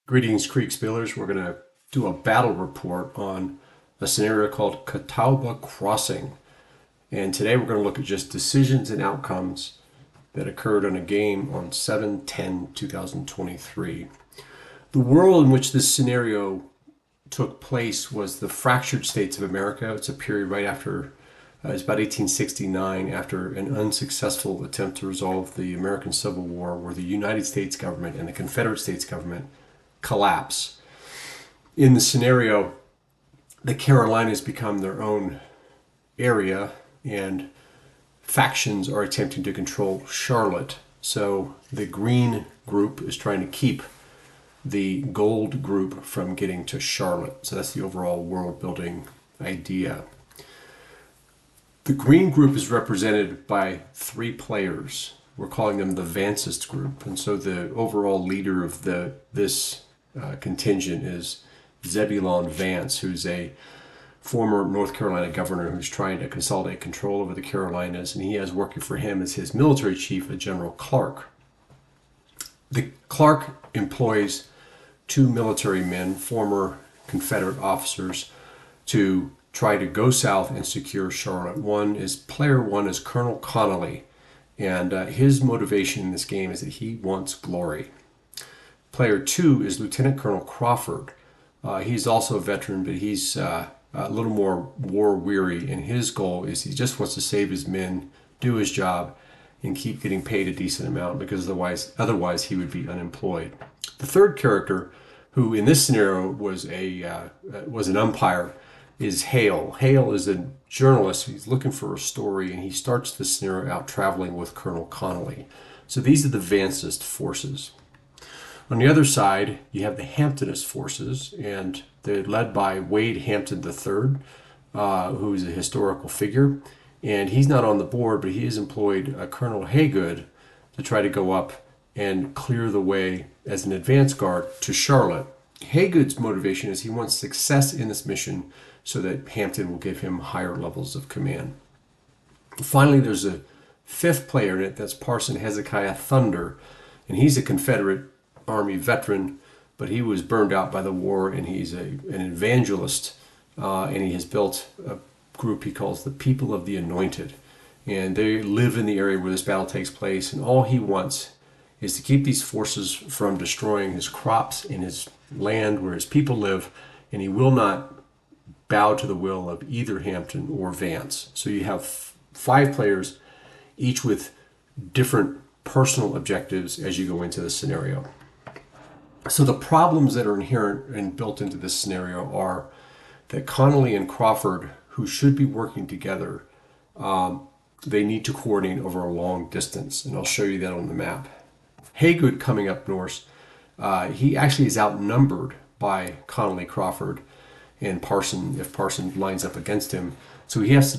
Greetings, Kriegspielers. We're going to do a battle report on a scenario called Catawba Crossing. And today we're going to look at just decisions and outcomes that occurred in a game on 7/10/2023. The world in which this scenario took place was the fractured states of America. It's a period right after, it's about 1869, after an unsuccessful attempt to resolve the American Civil War, where the United States government and the Confederate States government collapse. In the scenario, the Carolinas become their own area, and factions are attempting to control Charlotte. So the green group is trying to keep the gold group from getting to Charlotte. So that's the overall world building idea. The green group is represented by three players. We're calling them the Vancists group. And so the overall leader of this contingent is Zebulon Vance, who's a former North Carolina governor who's trying to consolidate control over the Carolinas, and he has working for him as his military chief, a General Clark. The Clark employs two military men, former Confederate officers, to try to go south and secure Charlotte. Player one is Colonel Connolly, and his motivation in this game is that he wants glory. Player two is Lieutenant Colonel Crawford. He's also a veteran, but he's a little more war weary, and his goal is he just wants to save his men, do his job, and keep getting paid a decent amount, because otherwise he would be unemployed. The third character, who in this scenario was an umpire, is Hale. Hale is a journalist. He's looking for a story, and he starts the scenario out traveling with Colonel Connolly. So these are the Vancist forces. On the other side, you have the Hamptonist forces, and they're led by Wade Hampton III, who is a historical figure. And he's not on the board, but he has employed Colonel Haygood to try to go up and clear the way as an advance guard to Charlotte. Haygood's motivation is he wants success in this mission so that Hampton will give him higher levels of command. Finally, there's a fifth player in it. That's Parson Hezekiah Thunder, and he's a Confederate Army veteran, but he was burned out by the war, and he's an evangelist, and he has built a group he calls the People of the Anointed, and they live in the area where this battle takes place, and all he wants is to keep these forces from destroying his crops and his land where his people live, and he will not bow to the will of either Hampton or Vance. So you have five players, each with different personal objectives as you go into the scenario. So the problems that are inherent and built into this scenario are that Connolly and Crawford, who should be working together, they need to coordinate over a long distance, and I'll show you that on the map. Haygood, coming up north, he actually is outnumbered by Connolly, Crawford, and Parson if Parson lines up against him. So he has to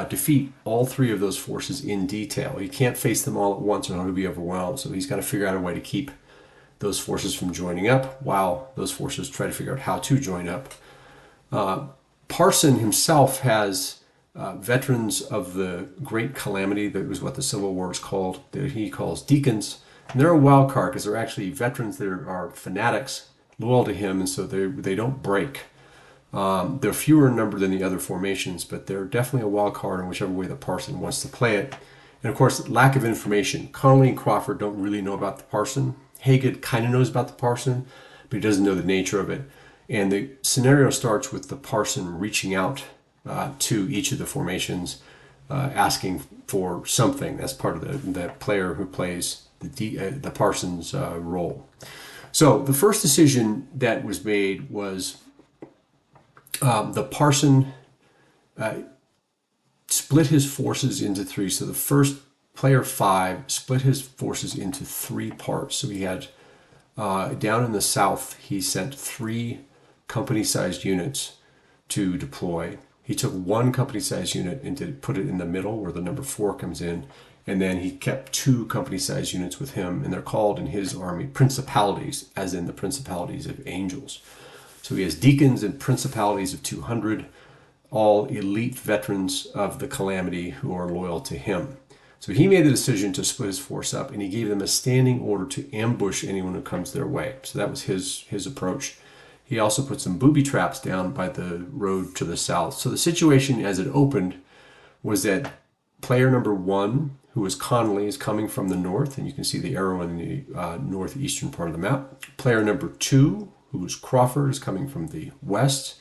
defeat all three of those forces in detail. He can't face them all at once or he'll be overwhelmed. So he's got to figure out a way to keep those forces from joining up while those forces try to figure out how to join up. Parson himself has veterans of the Great Calamity, that was what the Civil War is called, that he calls deacons. And they're a wild card because they're actually veterans that are fanatics, loyal to him, and so they don't break. They're fewer in number than the other formations, but they're definitely a wild card in whichever way the Parson wants to play it. And of course, lack of information. Connolly and Crawford don't really know about the Parson. Haygood kind of knows about the Parson, but he doesn't know the nature of it. And the scenario starts with the Parson reaching out to each of the formations, asking for something. That's part of the player who plays the Parson's role. So the first decision that was made was the Parson split his forces into three. So the first player 5 split his forces into three parts. So he had, down in the south, he sent 3 company-sized units to deploy. He took 1 company-sized unit and put it in the middle where the number 4 comes in. And then he kept 2 company-sized units with him, and they're called in his army principalities, as in the principalities of angels. So he has deacons and principalities of 200, all elite veterans of the Calamity who are loyal to him. So he made the decision to split his force up, and he gave them a standing order to ambush anyone who comes their way. So that was his approach. He also put some booby traps down by the road to the south. So the situation as it opened was that player number 1, who was Connolly, is coming from the north, and you can see the arrow in the northeastern part of the map. Player number 2, who was Crawford, is coming from the west.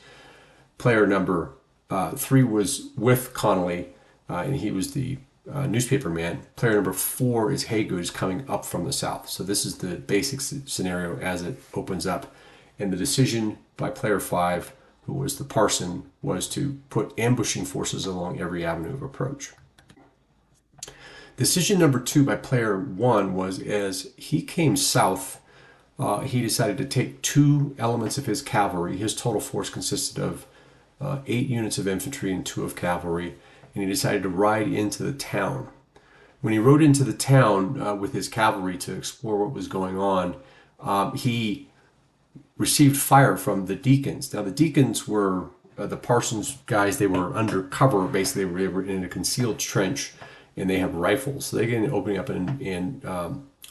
Player number 3 was with Connolly, and he was the newspaper man. Player number 4 is Haygood, is coming up from the south. So this is the basic scenario as it opens up. And the decision by player 5, who was the parson, was to put ambushing forces along every avenue of approach. Decision number 2 by player 1 was, as he came south, he decided to take 2 elements of his cavalry. His total force consisted of 8 units of infantry and 2 of cavalry, and he decided to ride into the town. When he rode into the town with his cavalry to explore what was going on, he received fire from the deacons. Now, the deacons were the parson's guys. They were undercover. Basically, they were in a concealed trench, and they have rifles. So they get in opening up and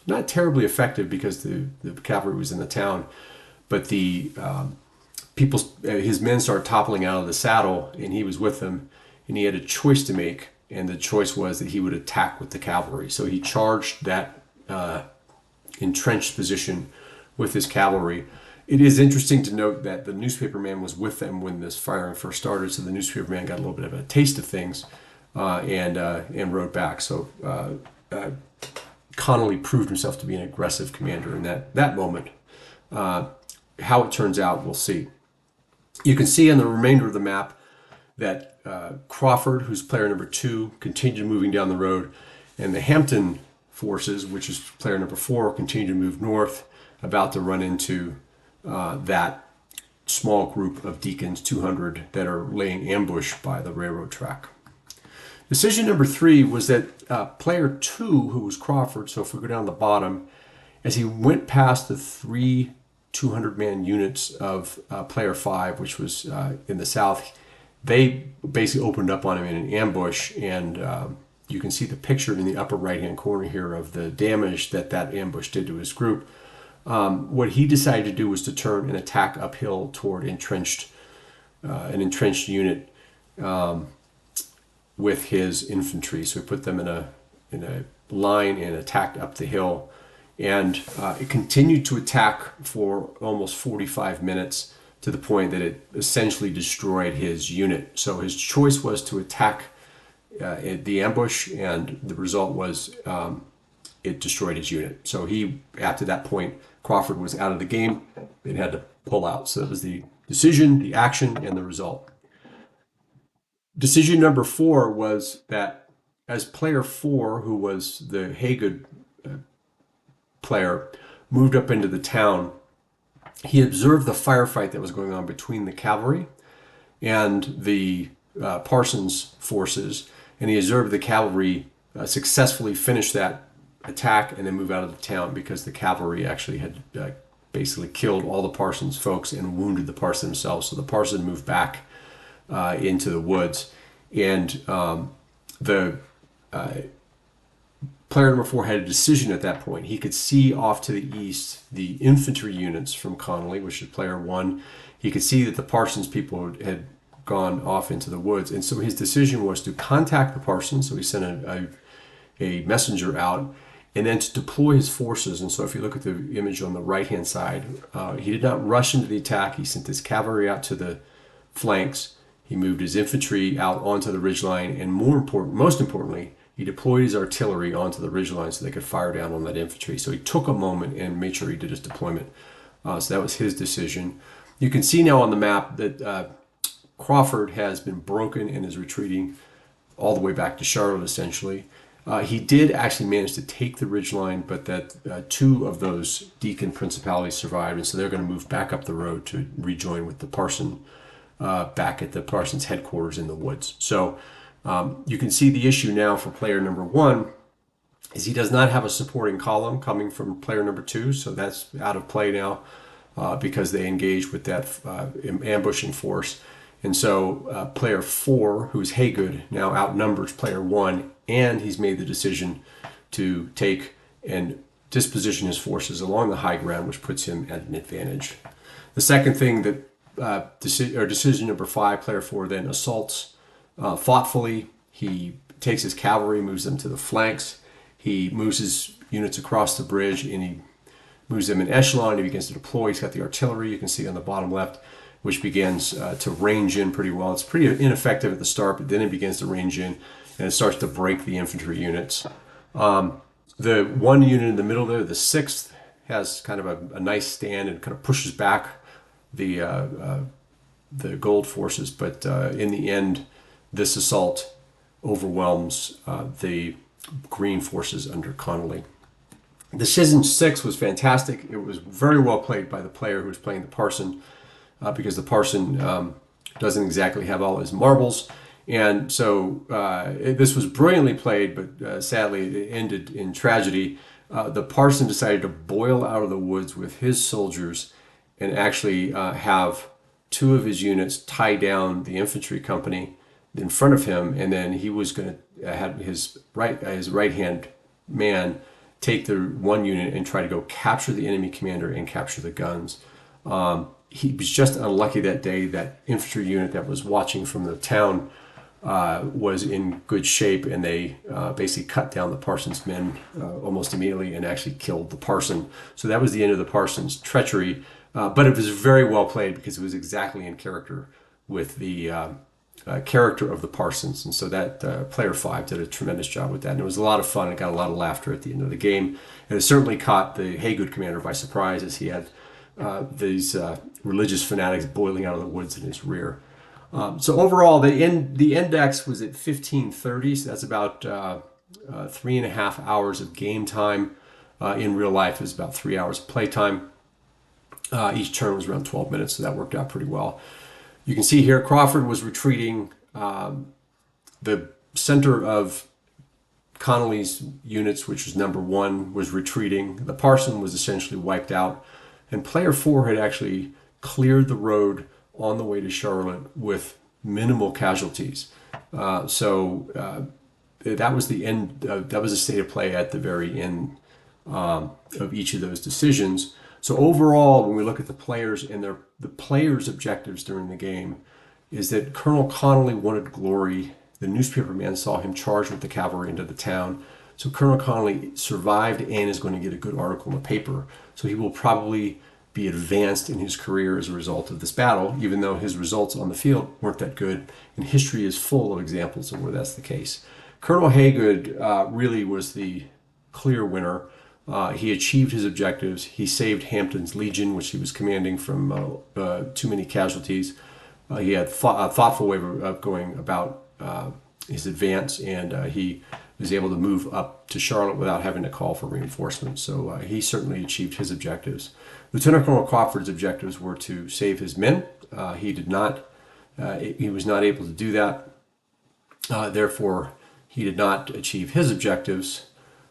not terribly effective because the cavalry was in the town, but the his men started toppling out of the saddle, and he was with them, and he had a choice to make, and the choice was that he would attack with the cavalry. So he charged that entrenched position with his cavalry. It is interesting to note that the newspaper man was with them when this firing first started, so the newspaper man got a little bit of a taste of things and rode back. So Connolly proved himself to be an aggressive commander in that moment. How it turns out, we'll see. You can see on the remainder of the map that Crawford, who's player number 2, continued moving down the road, and the Hampton Forces, which is player number 4, continued to move north, about to run into that small group of deacons, 200, that are laying ambush by the railroad track. Decision number 3 was that player 2, who was Crawford, so if we go down the bottom, as he went past the 3 200-man units of player 5, which was in the south, they basically opened up on him in an ambush, and you can see the picture in the upper right-hand corner here of the damage that ambush did to his group. What he decided to do was to turn and attack uphill toward an entrenched unit with his infantry. So he put them in a line and attacked up the hill, and it continued to attack for almost 45 minutes, to the point that it essentially destroyed his unit. So his choice was to attack the ambush, and the result was it destroyed his unit. So he, after that point, Crawford was out of the game and had to pull out. So that was the decision, the action, and the result. Decision number 4 was that as player 4, who was the Haygood player, moved up into the town, he observed the firefight that was going on between the cavalry and the Parsons forces, and he observed the cavalry successfully finish that attack and then move out of the town, because the cavalry actually had basically killed all the Parsons folks and wounded the Parsons themselves. So the Parsons moved back into the woods, and the player number 4 had a decision at that point. He could see off to the east the infantry units from Connolly, which is player 1. He could see that the Parsons people had gone off into the woods, and so his decision was to contact the Parsons. So he sent a messenger out, and then to deploy his forces. And so if you look at the image on the right-hand side, he did not rush into the attack. He sent his cavalry out to the flanks. He moved his infantry out onto the ridgeline, and most importantly, he deployed his artillery onto the ridgeline so they could fire down on that infantry. So he took a moment and made sure he did his deployment. So that was his decision. You can see now on the map that Crawford has been broken and is retreating all the way back to Charlotte, essentially. He did actually manage to take the ridgeline, but that 2 of those deacon principalities survived, and so they're going to move back up the road to rejoin with the parson back at the Parsons headquarters in the woods. So you can see the issue now for player number 1 is he does not have a supporting column coming from player number 2, so that's out of play now because they engaged with that ambushing force. And so player 4, who's Haygood, now outnumbers player 1, and he's made the decision to take and disposition his forces along the high ground, which puts him at an advantage. The second thing that decision number 5, player 4 then assaults thoughtfully. He takes his cavalry, moves them to the flanks. He moves his units across the bridge, and he moves them in echelon. He begins to deploy. He's got the artillery, you can see on the bottom left, which begins to range in pretty well. It's pretty ineffective at the start, but then it begins to range in, and it starts to break the infantry units. The one unit in the middle there, the 6th, has kind of a nice stand and kind of pushes back the gold forces, but in the end, this assault overwhelms the green forces under Connolly. Decision 6 was fantastic. It was very well played by the player who was playing the parson, because the parson doesn't exactly have all his marbles. And so this was brilliantly played, but sadly it ended in tragedy. The parson decided to boil out of the woods with his soldiers and actually have 2 of his units tie down the infantry company in front of him, and then he was going to have his right-hand man take the one unit and try to go capture the enemy commander and capture the guns. He was just unlucky that day. That infantry unit that was watching from the town was in good shape, and they basically cut down the parson's men almost immediately and actually killed the parson. So that was the end of the parson's treachery, but it was very well played because it was exactly in character with the character of the parsons. And so that player 5 did a tremendous job with that, and it was a lot of fun. It got a lot of laughter at the end of the game, and it certainly caught the Haygood commander by surprise, as he had these religious fanatics boiling out of the woods in his rear. So overall, the index was at 1530, so that's about 3.5 hours of game time. In real life, it was about 3 hours of play time. Each turn was around 12 minutes, so that worked out pretty well. You can see here Crawford was retreating. The center of Connolly's units, which was number 1, was retreating. The parson was essentially wiped out, and player 4 had actually cleared the road on the way to Charlotte with minimal casualties. So that was the end. That was the state of play at the very end of each of those decisions. So overall, when we look at the players and the players' objectives during the game, is that Colonel Connolly wanted glory. The newspaper man saw him charge with the cavalry into the town. So Colonel Connolly survived and is going to get a good article in the paper. So he will probably be advanced in his career as a result of this battle, even though his results on the field weren't that good. And history is full of examples of where that's the case. Colonel Haygood really was the clear winner. He achieved his objectives. He saved Hampton's Legion, which he was commanding from too many casualties. He had a thoughtful way of going about his advance, and he was able to move up to Charlotte without having to call for reinforcements. So he certainly achieved his objectives. Lieutenant Colonel Crawford's objectives were to save his men. He did not. He was not able to do that. Therefore, he did not achieve his objectives.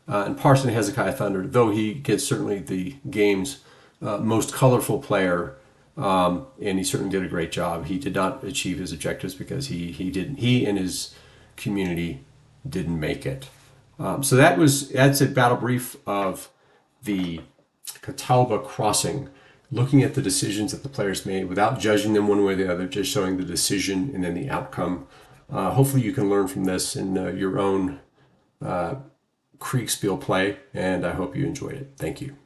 And Parson Hezekiah Thunder, though he gets certainly the game's most colorful player, and he certainly did a great job, he did not achieve his objectives because he and his community didn't make it. So that's a battle brief of the Catawba crossing, looking at the decisions that the players made without judging them one way or the other, just showing the decision and then the outcome. Hopefully you can learn from this in your own Kriegspiel play, and I hope you enjoyed it. Thank you.